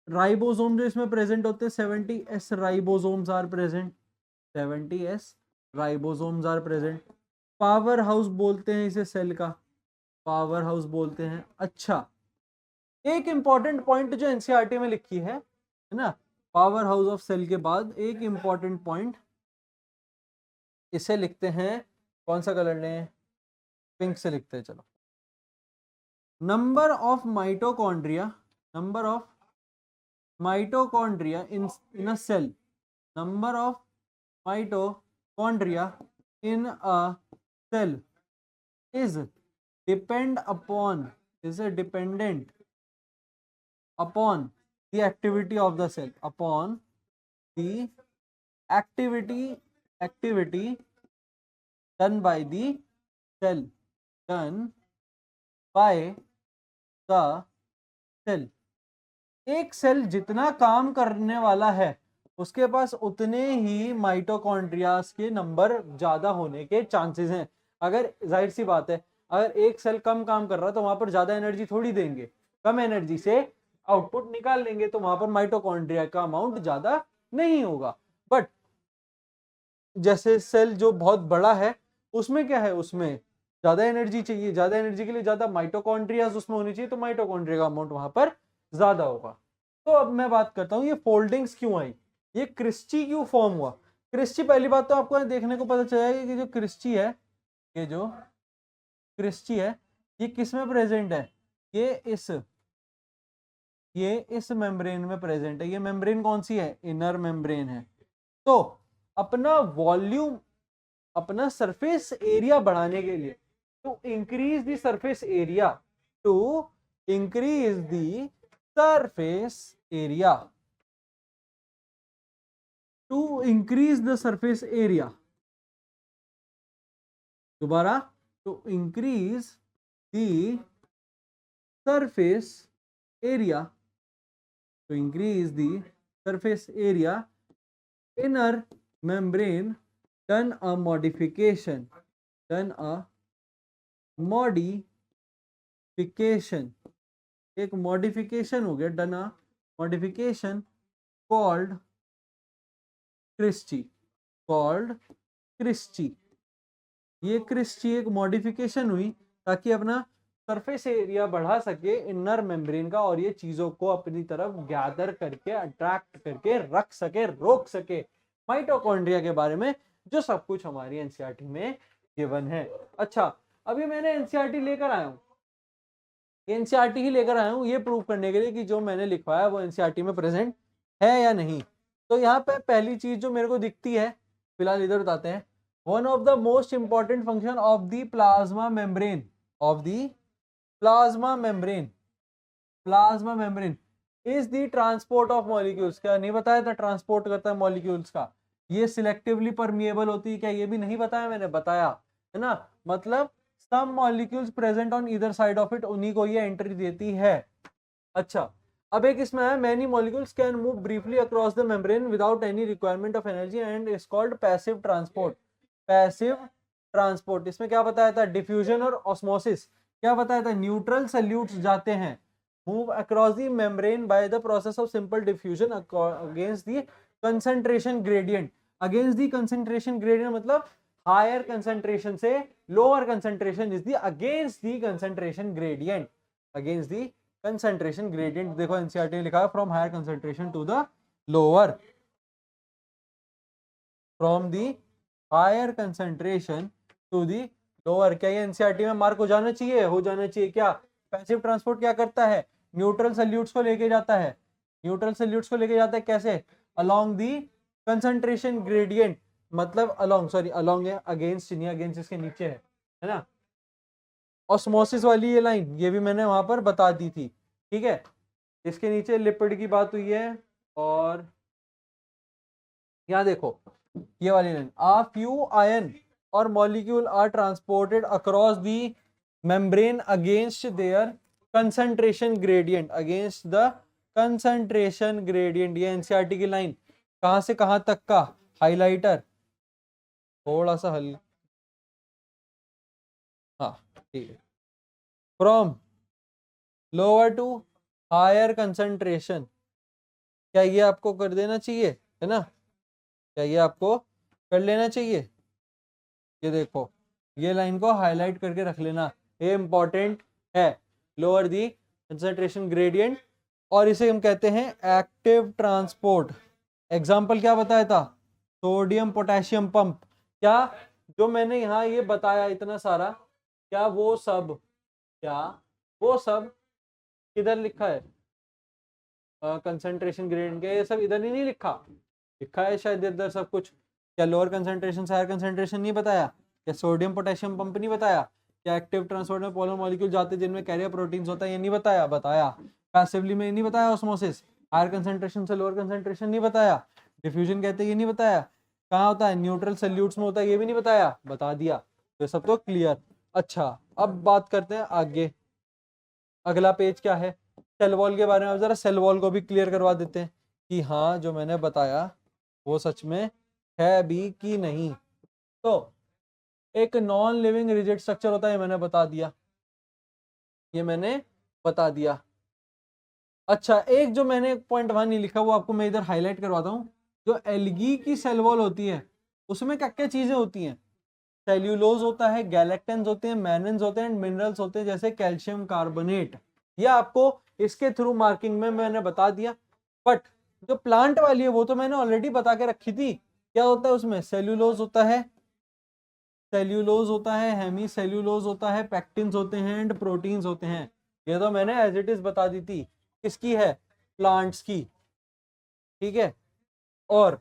राइबोसोम जो इसमें प्रेजेंट होते हैं, 70s ribosomes are present, 70s ribosomes are present. Power house बोलते हैं इसे सेल का, पावर हाउस बोलते हैं। अच्छा, एक इंपॉर्टेंट पॉइंट जो एनसीईआरटी में लिखी है ना, पावर हाउस ऑफ सेल के बाद एक इंपॉर्टेंट पॉइंट इसे लिखते हैं, कौन सा कलर लें? पिंक से लिखते हैं, चलो। Number of mitochondria, number of mitochondria in a cell, number of mitochondria in a cell is dependent upon the activity of the cell, upon the activity done by the cell, done by the cell। एक cell जितना काम करने वाला है उसके पास उतने ही माइटोकॉन्ड्रियास के number ज्यादा होने के चांसेस हैं। अगर जाहिर सी बात है, अगर एक सेल कम काम कर रहा है तो वहां पर ज्यादा एनर्जी थोड़ी देंगे, कम एनर्जी से आउटपुट निकाल लेंगे, तो वहां पर माइटोकॉन्ड्रिया का अमाउंट ज्यादा नहीं होगा। बट जैसे सेल जो बहुत बड़ा है उसमें क्या है, उसमें ज्यादा एनर्जी चाहिए, ज्यादा एनर्जी के लिए ज्यादा माइटोकॉन्ड्रियाज उसमें होनी चाहिए, तो माइटोकॉन्ड्रिया का अमाउंट वहां पर ज्यादा होगा। तो अब मैं बात करता हूँ ये फोल्डिंग्स क्यों आई, ये क्रिस्टी क्यों फॉर्म हुआ। क्रिस्टी, पहली बात तो आपको देखने को पता चलेगा कि जो क्रिस्टी है, ये जो क्रिस्टी है ये किस में प्रेजेंट है? ये इस मेम्ब्रेन में प्रेजेंट है। ये मेम्ब्रेन कौन सी है? इनर मेम्ब्रेन है। तो अपना वॉल्यूम, अपना सरफेस एरिया बढ़ाने के लिए, to increase the surface area, to increase the surface area, to increase the surface area, दोबारा, to increase the surface area, to increase the surface area, inner membrane done a modification, done a modification, एक modification हो गया, done a modification called cristae, called cristae. ये cristae एक modification हुई ताकि अपना surface area बढ़ा सके इनर मेम्ब्रेन का, और ये चीजों को अपनी तरफ गैदर करके अट्रैक्ट करके रख सके, रोक सके माइटोकॉन्ड्रिया के बारे में, जो सब कुछ हमारी एनसीईआरटी में गिवन है। अच्छा, अभी मैंने एनसीईआरटी लेकर आया हूँ, एनसीईआरटी ही लेकर आया हूँ ये प्रूव करने के लिए कि जो मैंने लिखवाया वो एनसीईआरटी में प्रेजेंट है या नहीं। तो यहाँ पे पहली चीज जो मेरे को दिखती है, फिलहाल इधर बताते हैं, one of the most important function of the plasma membrane, of the plasma membrane, plasma membrane is the transport of molecules. क्या नहीं बताया था? ट्रांसपोर्ट करता है मॉलिक्यूल्स का। ये सिलेक्टिवली परमिएबल होती है क्या? ये भी नहीं बताया मैंने, बताया है ना। मतलब some molecules present on either side of it, उन्हीं को ये एंट्री देती है। अच्छा, अब एक इसमें है, many molecules can move briefly across the membrane without any requirement of energy and is called passive transport, passive transport. इसमें क्या बताया था? डिफ्यूजन और ऑस्मोसिस। क्या बताया था? न्यूट्रल सल्यूट्स जाते हैं, move across the membrane by the process of simple diffusion against the concentration gradient. Against the concentration gradient मतलब हायर कंसंट्रेशन से lower concentration is the against the concentration gradient. Against the concentration gradient देखो NCERT ने लिखा है from higher concentration to the lower, from the higher concentration to the lower. क्या ये NCERT में mark हो जाना चाहिए? हो जाना चाहिए। क्या पैसिव ट्रांसपोर्ट क्या करता है? न्यूट्रल सॉल्यूट्स को लेके जाता है। न्यूट्रल सॉल्यूट्स को लेके जाता है कैसे? अलोंग दी कंसंट्रेशन ग्रेडियंट, मतलब अलोंग, सॉरी अलोंग है, अगेंस्ट नहीं, अगेंस्ट इसके नीचे है ना। ऑस्मोसिस वाली ये लाइन ये भी मैंने वहां पर बता दी थी, ठीक है। इसके नीचे लिपिड की बात हुई है। और यहाँ देखो ये वाली लाइन, आ फ्यू आयन और molecule are transported across the membrane against their concentration gradient, against the concentration gradient. ये एनसीईआरटी की लाइन कहां से कहां तक का हाइलाइटर थोड़ा सा हल, हाँ ठीक है, from lower to higher concentration. क्या ये आपको कर देना चाहिए, है ना? क्या ये आपको कर लेना चाहिए? ये देखो ये लाइन को हाईलाइट करके रख लेना, ये इंपॉर्टेंट है। लोअर दी कंसंट्रेशन ग्रेडियंट, और इसे हम कहते हैं एक्टिव ट्रांसपोर्ट। एग्जाम्पल क्या बताया था? Sodium potassium pump. क्या जो मैंने यहाँ ये बताया इतना सारा, क्या वो सब किधर लिखा है? कंसंट्रेशन ग्रेडियंट के ये सब इधर ही नहीं लिखा, लिखा है शायद इधर सब कुछ। क्या लोअर कंसंट्रेशन से हायर कंसंट्रेशन नहीं बताया? क्या सोडियम पोटेशियम पंप नहीं बताया? क्या एक्टिव ट्रांसपोर्ट में पोलर मॉलिक्यूल जाते हैं जिनमें कैरियर प्रोटीन्स होता है, ये नहीं बताया? बताया। पैसिवली में नहीं बताया? ऑस्मोसिस हायर कंसंट्रेशन से लोअर कंसंट्रेशन नहीं बताया? डिफ्यूजन कहते हैं, ये नहीं बताया? कहाँ होता है? न्यूट्रल सॉल्यूट्स में होता है, ये भी नहीं बताया? बता दिया। तो सब तो क्लियर। अच्छा अब बात करते हैं आगे, अगला पेज क्या है? सेल वॉल के बारे में। अब जरा सेल वॉल को भी क्लियर करवा देते हैं कि हाँ जो मैंने बताया वो सच में है भी कि नहीं। तो एक नॉन लिविंग रिजिड स्ट्रक्चर होता है, मैंने बता दिया, ये मैंने बता दिया। अच्छा एक जो मैंने पॉइंट वहां नहीं लिखा वो आपको मैं इधर हाईलाइट करवाता हूँ। जो एल्गी की सेल वॉल होती है उसमें क्या क्या चीजें होती हैं? सेल्यूलोज होता है, गैलेक्टेंस होते हैं, मैनन्स होते हैं, मिनरल्स होते हैं जैसे कैल्शियम कार्बोनेट। ये आपको इसके थ्रू मार्किंग में मैंने बता दिया। बट जो प्लांट वाली है वो तो मैंने ऑलरेडी बता के रखी थी। क्या होता है उसमें? सेल्यूलोज होता है, सेल्यूलोज होता है, हेमी सेल्यूलोज होता है, पैक्टिन्स होते हैं एंड प्रोटीन्स होते हैं। ये तो मैंने एज इट इज बता दी थी। किसकी है? प्लांट्स की, ठीक है। और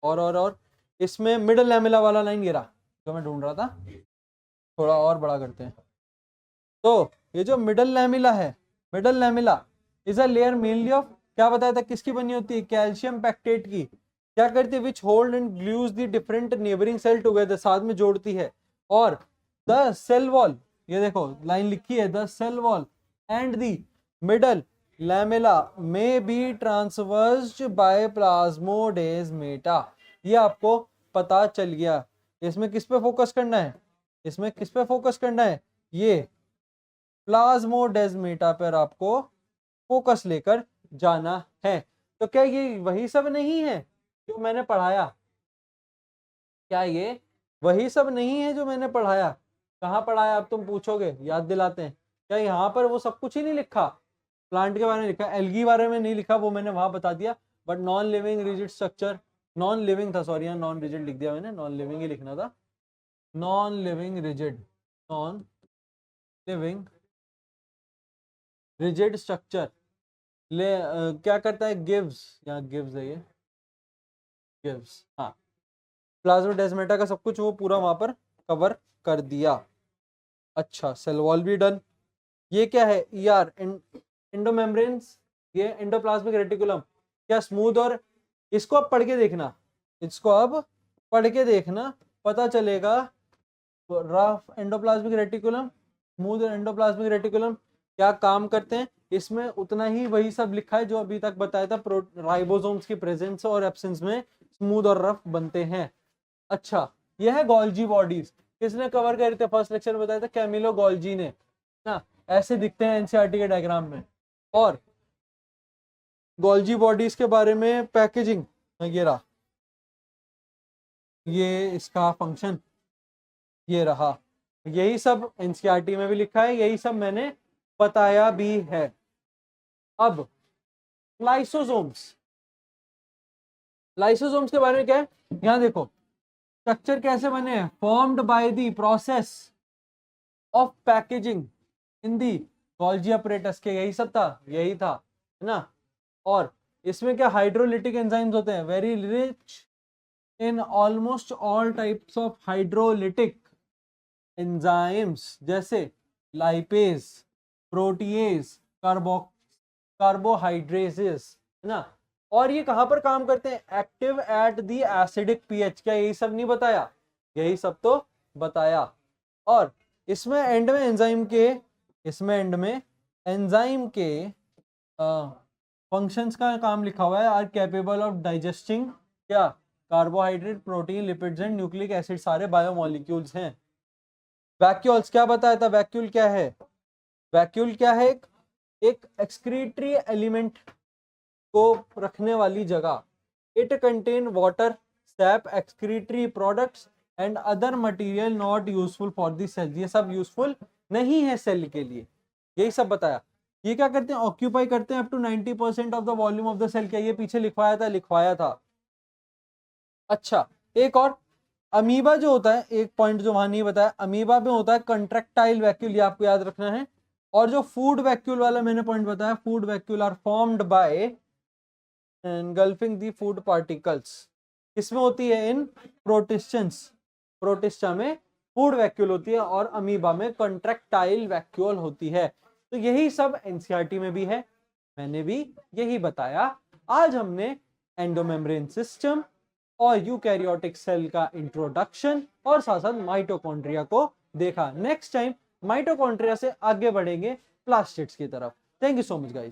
और इसमें मिडल लैमेला वाला लाइन ये रहा जो मैं ढूंढ रहा था, थोड़ा और बड़ा करते हैं। तो ये जो मिडल लैमेला है, middle lamella is a layer mainly of, क्या बताया था किसकी बनी होती है? कैल्शियम पैक्टेट की। क्या करती है? Which hold and glues the different neighbouring cell together, साथ में जोड़ती है। और द सेल वॉल, ये देखो लाइन लिखी है, the cell wall and the middle lamella में बी ट्रांसवर्स्ड बाय प्लाज्मोडेस्माटा। ये आपको पता चल गया। इसमें किस पे फोकस करना है? इसमें किस पे फोकस करना है? ये प्लाज्मोडेस्माटा पर आपको फोकस लेकर जाना है। तो क्या ये वही सब नहीं है जो मैंने पढ़ाया? क्या ये वही सब नहीं है जो मैंने पढ़ाया? कहाँ पढ़ाया अब तुम पूछोगे, याद दिलाते हैं। क्या यहाँ पर वो सब कुछ ही नहीं लिखा? प्लांट के बारे में लिखा, एल्गी बारे में नहीं लिखा, वो मैंने वहां बता दिया। But non living rigid structure, non living था सॉरी, यहाँ नॉन रिजिड लिख दिया मैंने, नॉन लिविंग ही लिखना था। Non living rigid, non living rigid structure क्या करता है? गिव्स, यहाँ गिव्स है, ये गिव्स, हाँ। प्लाज्मोडेस्माटा का सब कुछ वो पूरा वहां पर कवर कर दिया। अच्छा सेल वॉल भी डन। ये क्या है? ईआर, एंडोमेम्ब्रेन्स, ये एंडोप्लाज्मिक रेटिकुलम। क्या स्मूथ, और इसको अब पढ़ के देखना, इसको अब पढ़ के देखना, पता चलेगा। Rough endoplasmic reticulum, smooth endoplasmic reticulum क्या काम करते हैं? इसमें उतना ही वही सब लिखा है जो अभी तक बताया था। राइबोसोम्स की प्रेजेंस और एब्सेंस में स्मूथ और रफ बनते हैं। अच्छा यह है गोल्जी बॉडीज, किसने कवर करे थे? फर्स्ट लेक्चर में बताया था कैमिलो गोल्जी ने ना। ऐसे दिखते हैं एनसीईआरटी के डायग्राम में, और गोल्जी बॉडीज के बारे में पैकेजिंग, ये रहा, ये इसका फंक्शन ये रहा, यही सब एनसीईआरटी में भी लिखा है, यही सब मैंने बताया भी है। अब लाइसोसोम्स, लाइसोसोम्स के बारे में क्या है, यहां देखो स्ट्रक्चर कैसे बने हैं, formed by the process of packaging in the Golgi apparatus के, यही सब था, यही था, है ना। और इसमें क्या हाइड्रोलिटिक एंजाइम्स होते हैं, very rich in almost all types of hydrolytic enzymes, जैसे लाइपेज, प्रोटीएज, कार्बोहाइड्रेसेस, है ना। और ये कहां पर काम करते हैं, active at the acidic pH, क्या यही सब नहीं बताया, यही सब तो बताया। और इसमें एंड में एंजाइम के, इसमें एंड में एंजाइम के फंक्शंस का काम लिखा हुआ है, आर कैपेबल ऑफ डाइजेस्टिंग क्या, carbohydrate, protein, lipids and nucleic acid, सारे बायोमोलिक्यूल्स हैं। वैक्यूल्स क्या बताया था, वैक्यूल क्या है, वैक्यूल क्या है, एक एक्सक्रीटरी एलिमेंट को रखने वाली जगह, it contain water, sap, excretory products and other material not useful for the cell, ये सब यूजफुल नहीं है सेल के लिए, यही सब बताया। ये क्या करते हैं, ऑक्यूपाई करते हैं up to 90% of the volume of the cell, क्या ये पीछे लिखवाया था, लिखवाया था। अच्छा, एक और, अमीबा जो होता है, एक पॉइंट जो वहां नहीं बताया, अमीबा में होता है कंट्रैक्टाइल वैक्यूल, ये आपको याद रखना है। और जो फूड वैक्यूल वाला मैंने पॉइंट बताया, food vacuole are formed by engulfing the food particles, किसमें होती है, इन प्रोटिस्टेंस, प्रोटिस्टा में फूड वैक्यूल होती है और अमीबा में कंट्रैक्टाइल वैक्यूल होती है। तो यही सब एनसीईआरटी में भी है, मैंने भी यही बताया। आज हमने एंडोमेम्ब्रेन सिस्टम और यूकैरियोटिक सेल का इंट्रोडक्शन और साथ साथ माइटोकॉन्ड्रिया को देखा। नेक्स्ट टाइम माइटोकॉन्ड्रिया से आगे बढ़ेंगे प्लास्टिड्स की तरफ। Thank you so much guys.